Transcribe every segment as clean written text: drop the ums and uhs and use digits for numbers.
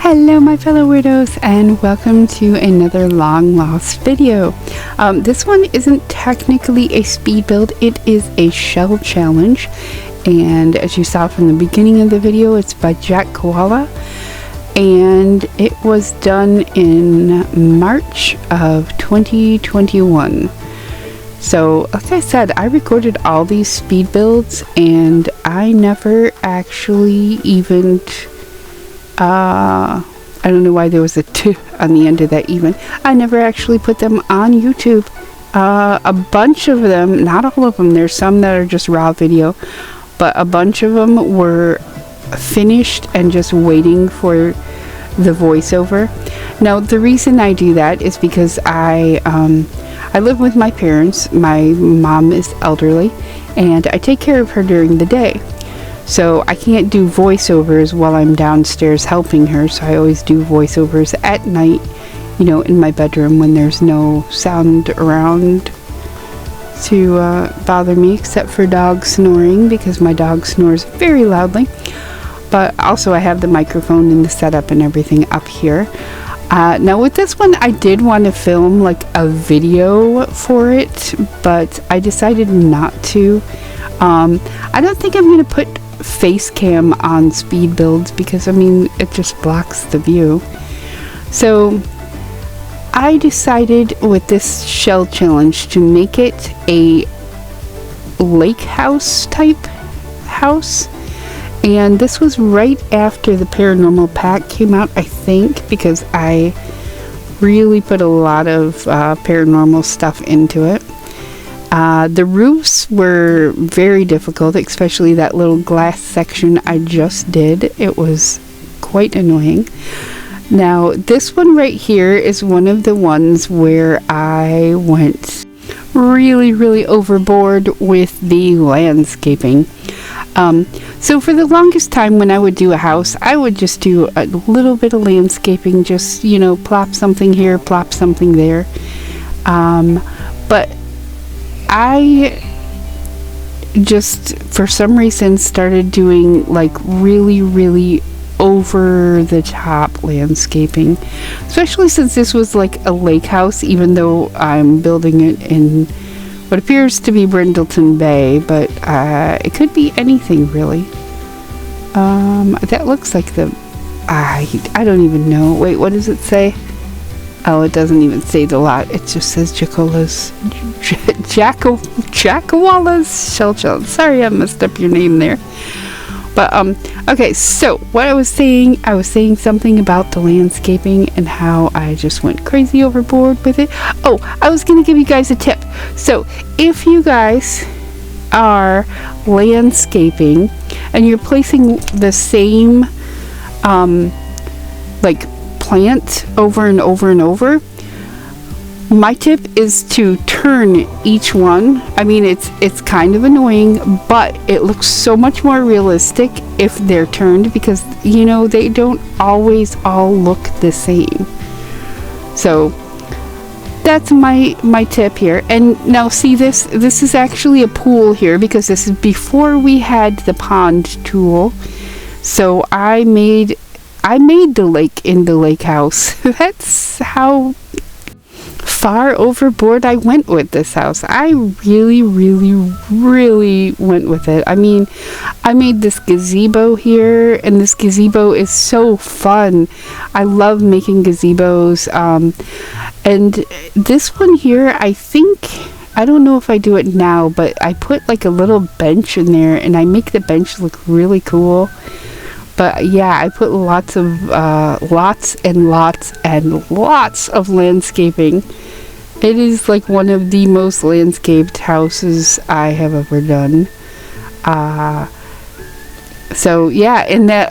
Hello my fellow weirdos, and welcome to another long lost video. This one isn't technically a speed build, it is a shell challenge, and as you saw from the beginning of the video, it's by Jackoala, and it was done in March of 2021. So like I said, I recorded all these speed builds and I never actually even I don't know why there was a 2 on the end of that even. I never actually put them on YouTube. A bunch of them, not all of them, there's some that are just raw video, but a bunch of them were finished and just waiting for the voiceover. Now the reason I do that is because I live with my parents. My mom is elderly and I take care of her during the day. So I can't do voiceovers while I'm downstairs helping her, so I always do voiceovers at night, you know, in my bedroom when there's no sound around to bother me, except for dog snoring, because my dog snores very loudly. But also I have the microphone and the setup and everything up here. Now with this one, I did want to film like a video for it, but I decided not to. I don't think I'm going to put face cam on speed builds because I mean it just blocks the view. So I decided with this shell challenge to make it a Lakehouse type house, and this was right after the paranormal pack came out, I think, because I really put a lot of paranormal stuff into it. The roofs were very difficult, especially that little glass section I just did. It was quite annoying. Now, this one right here is one of the ones where I went really overboard with the landscaping. So for the longest time when I would do a house, I would just do a little bit of landscaping, just, you know, plop something here, plop something there. But I just, for some reason, started doing like really over the top landscaping, especially since this was like a lake house, even though I'm building it in what appears to be Brindleton Bay, but it could be anything really. That looks like the I don't even know. Wait, what does it say? Oh, it doesn't even say the lot. It just says Jackoala's shell challenge. Sorry, I messed up your name there. But okay. So what I was saying something about the landscaping and how I just went crazy overboard with it. Oh, I was gonna give you guys a tip. So if you guys are landscaping and you're placing the same like plant over and over, my tip is to turn each one. I mean, it's kind of annoying, but it looks so much more realistic if they're turned, because you know they don't always all look the same. So that's my tip here. And now see, this is actually a pool here, because this is before we had the pond tool. So I made the lake in the lake house. That's how far overboard I went with this house. I really went with it. I mean, I made this gazebo here, and this gazebo is so fun. I love making gazebos. And this one here, I don't know if I do it now, but I put like a little bench in there, and I make the bench look really cool. But yeah, I put lots and lots of landscaping. It is like one of the most landscaped houses I have ever done. So yeah, and that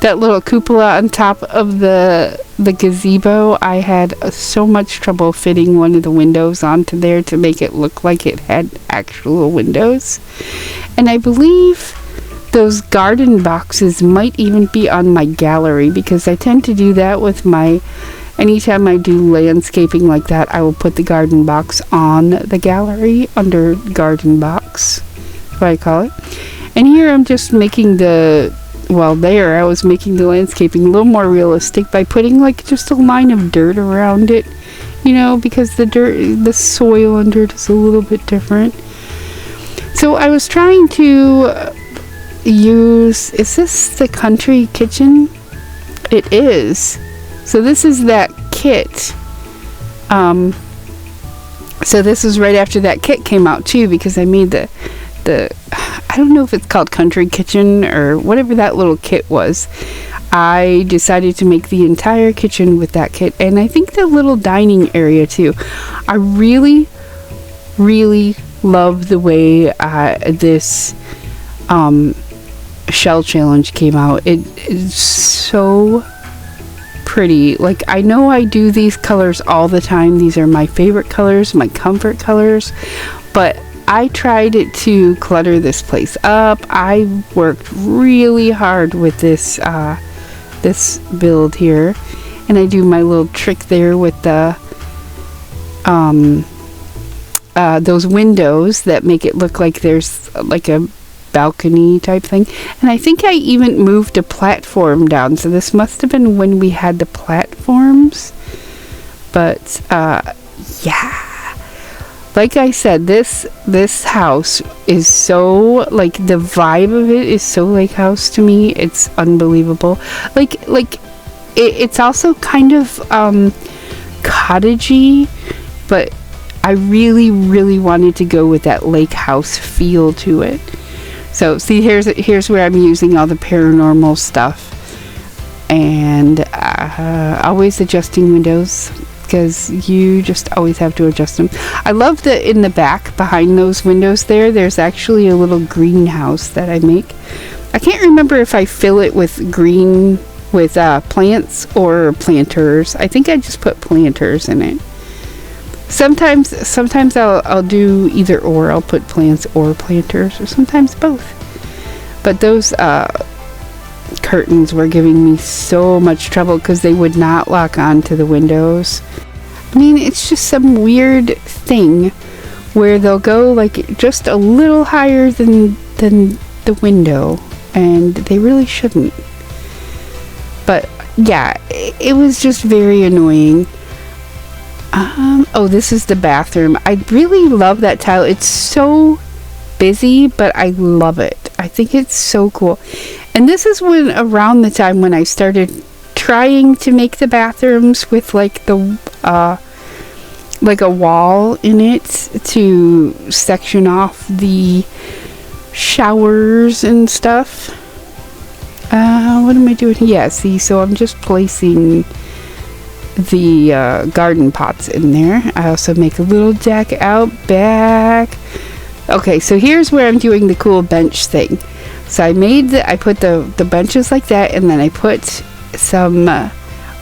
that little cupola on top of the gazebo, I had so much trouble fitting one of the windows onto there to make it look like it had actual windows. And I believe those garden boxes might even be on my gallery, because I tend to do that with anytime I do landscaping like that, I will put the garden box on the gallery under garden box. That's what I call it. And here I'm just making I was making the landscaping a little more realistic by putting like just a line of dirt around it, because the soil and dirt is a little bit different. So I was trying to is this the country kitchen? It is. So this is that kit. So this was right after that kit came out too, because I made the I don't know if it's called country kitchen or whatever that little kit was. I decided to make the entire kitchen with that kit, and I think the little dining area too. I really, really love the way this shell challenge came out. It is so pretty. Like, I know I do these colors all the time. These are my favorite colors, my comfort colors, but I tried to clutter this place up. I worked really hard with this this build here, and I do my little trick there with the those windows that make it look like there's like a balcony type thing. And I think I even moved a platform down, so this must have been when we had the platforms. But yeah, like I said, this house is so, like, the vibe of it is so Lakehouse to me. It's unbelievable. Like it's also kind of cottagey, but I really, really wanted to go with that Lakehouse feel to it. So see, here's where I'm using all the paranormal stuff, and always adjusting windows, because you just always have to adjust them. I love that in the back behind those windows there's actually a little greenhouse that I make. I can't remember if I fill it with green with plants or planters. I think I just put planters in it. Sometimes I'll do either or. I'll put plants or planters, or sometimes both. But those curtains were giving me so much trouble because they would not lock onto the windows. I mean, it's just some weird thing where they'll go like just a little higher than the window, and they really shouldn't. But yeah, it was just very annoying. Oh, this is the bathroom. I really love that tile. It's so busy, but I love it. I think it's so cool. And this is around the time when I started trying to make the bathrooms with like the like a wall in it to section off the showers and stuff. What am I doing? Yeah, see, so I'm just placing the garden pots in there. I also make a little deck out back. Okay, so here's where I'm doing the cool bench thing. So I put the benches like that, and then I put some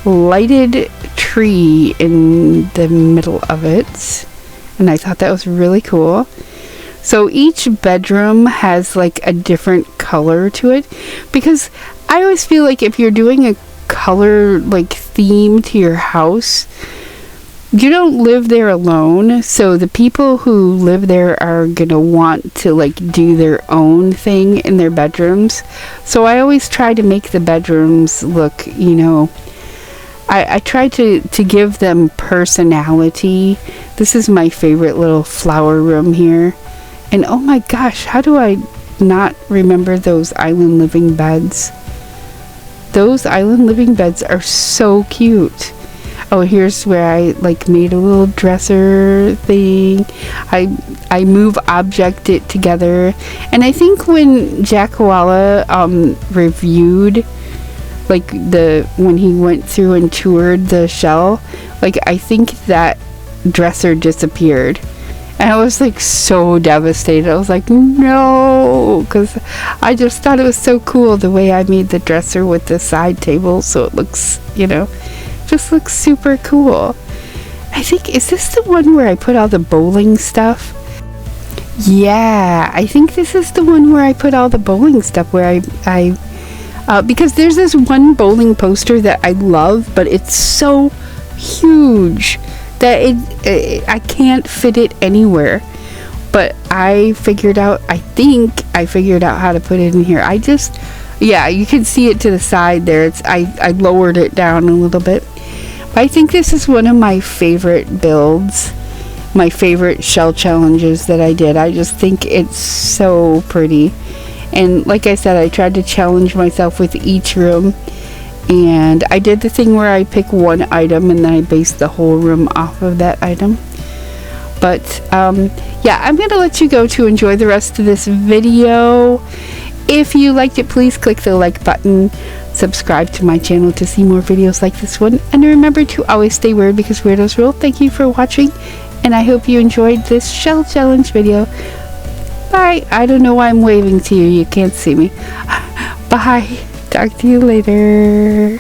lighted tree in the middle of it, and I thought that was really cool. So each bedroom has like a different color to it, because I always feel like if you're doing a color like theme to your house, you don't live there alone, so the people who live there are gonna want to like do their own thing in their bedrooms. So I always try to make the bedrooms look, I try to give them personality. This is my favorite little flower room here, and oh my gosh, how do I not remember those island living beds? Those island living beds are so cute. Oh, here's where I like made a little dresser thing. I move object it together, and I think when Jackoala reviewed like when he went through and toured the shell, like I think that dresser disappeared, And I was like so devastated. I was like, no, because I just thought it was so cool the way I made the dresser with the side table, so it looks, just looks super cool. I think, is this the one where I put all the bowling stuff? Yeah, I think this is the one where I put all the bowling stuff, where because there's this one bowling poster that I love, but it's so huge that I can't fit it anywhere. But I think I figured out how to put it in here. Yeah, you can see it to the side there. I lowered it down a little bit. But I think this is one of my favorite builds, my favorite shell challenges that I did. I just think it's so pretty. And like I said, I tried to challenge myself with each room. And I did the thing where I pick one item and then I base the whole room off of that item. But yeah, I'm going to let you go to enjoy the rest of this video. If you liked it, please click the like button. Subscribe to my channel to see more videos like this one. And remember to always stay weird, because weirdos rule. Thank you for watching. And I hope you enjoyed this shell challenge video. Bye. I don't know why I'm waving to you. You can't see me. Bye. Talk to you later.